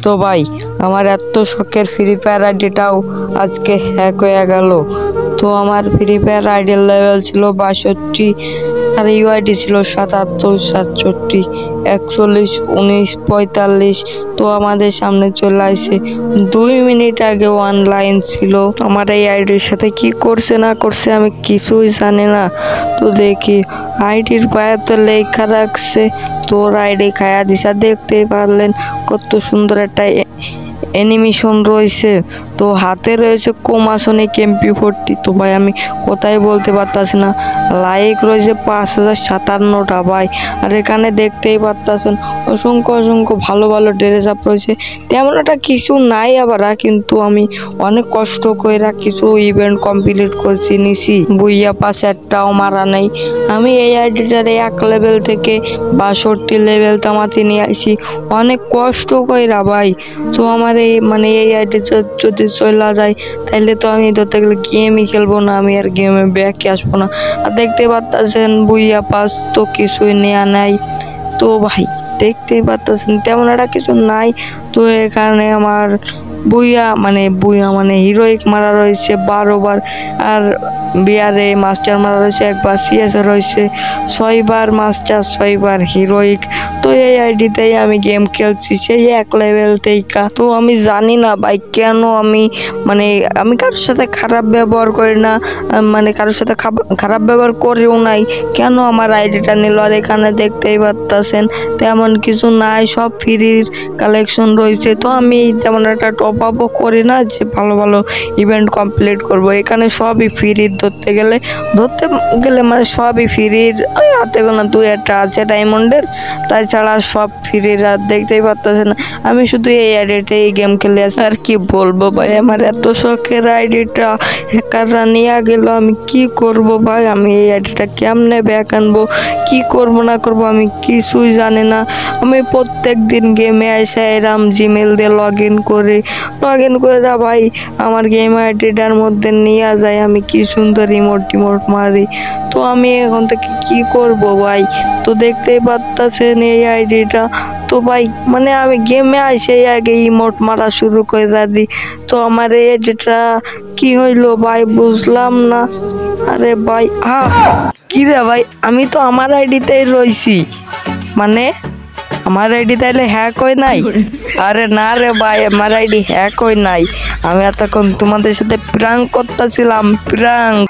তো ভাই আমার এত শখের ফ্রি ফায়ার আইডিটাও আজকে হ্যাক হয়ে গেল। তো আমার ফ্রি ফায়ার আইডির লেভেল ছিল 62 আর ইউআইডি ছিল 77, 67, 41, 19, 45। তো আমাদের সামনে চলে আসে 2 মিনিট আগে অনলাইন ছিল। আমার এই আইডির সাথে কি করছে না করছে আমি কিছুই জানি না। তো দেখি আইডির পায়ে তো লেখা রাখছে তোর আইডি খায়া দিশা, দেখতেই পারলেন কত সুন্দর একটা অ্যানিমেশন রয়েছে। তো হাতে রয়েছে কোমাসনিক MP40। তো ভাই আমি কোথায় বলতে পারতাছি না। লাইক রয়েছে 5057টা ভাই। আর এখানে দেখতেই পারতাছেন অসংখ্য অসংখ্য ভালো ভালো ড্রেস আপ রয়েছে। তেমন একটা কিছু নাই আবার, কিন্তু আমি অনেক কষ্ট করে কিছু ইভেন্ট কমপ্লিট করছি নিছি। বুইয়া পাস একটাও মারা নেই। আমি এই আইডিটার 1 লেভেল থেকে 62 লেভেল তামাতে নিয়ে আসি অনেক কষ্ট কইরা ভাই। তো আমার এই আইডি যদি চলা যায় তাহলে তো আমি ধরতে গেলে গেমই খেলবো না, আমি আর গেমে ব্যাকে আসবো না। আর দেখতে পাচ্ছেন বুইয়া পাস তো কিছুই নেওয়া নাই। তো ভাই দেখতেই পাচ্ছেন তেমন একটা কিছু নাই। তো এখানে আমার বুইয়া মানে হিরোইক মারা রয়েছে 12 বার, আর বিয়ারে মাস্টার মারা রয়েছে 1 বার, সিএসএ রয়েছে 6 বার মাস্টার, 6 বার হিরোইক। তো এই আইডিতেই আমি গেম খেলছি সেই 1 লেভেল থেকে। তো আমি জানি না ভাই কেন আমি কারোর সাথে খারাপ ব্যবহার করি না, কারোর সাথে খারাপ ব্যবহার করেও নাই, কেন আমার আইডিটা নিল? আর এখানে দেখতেই পারতেছেন তেমন কিছু নাই, সব ফ্রির কালেকশন রয়েছে। তো আমি তেমন একটা টপ আপও করি না যে ভালো ভালো ইভেন্ট কমপ্লিট করব। এখানে সবই ফ্রির, ধরতে গেলে সবই ফ্রির। ওই হাতে কোনো 2-1টা আছে ডায়মন্ডের, তাছাড়া সব ফ্রির। আর দেখতেই পারতেছেন আমি শুধু এই আইডিতে এই গেম খেলে আছি। আর কি বলবো ভাই, আমার এত শখের আইডিটা হ্যাকাররা নিয়ে গেল, আমি কি করব ভাই? আমি এই আইডিটা কেমনে ব্যাক আনবো, কি করব না করব আমি কিছুই জানি না। আমি প্রত্যেক দিন গেমে এসে এরাম জিমেল দিয়ে লগ ইন করে ভাই আমার গেম আইডিটার মধ্যে নিয়ে যায়, আমি কি সুন্দর টিমোট মারি। তো আমি এখন থেকে কি করব ভাই? তো দেখতেই পারতেছেন এই আইডিটা। তো ভাই আমি গেমে আইসে আগে ইমোট মারা শুরু করে দিই। তো আমার এই আইডিটা কি হইলো ভাই বুঝলাম না। আরে ভাই কি রে ভাই, আমি তো আমার আইডিতেই রইছি, আমার আইডি তাইলে হ্যাক হয় নাই? আরে না রে ভাই, আমার আইডি হ্যাক হয় নাই। আমি এতক্ষণ তোমাদের সাথে প্রাঙ্ক করতেছিলাম, প্রাঙ্ক।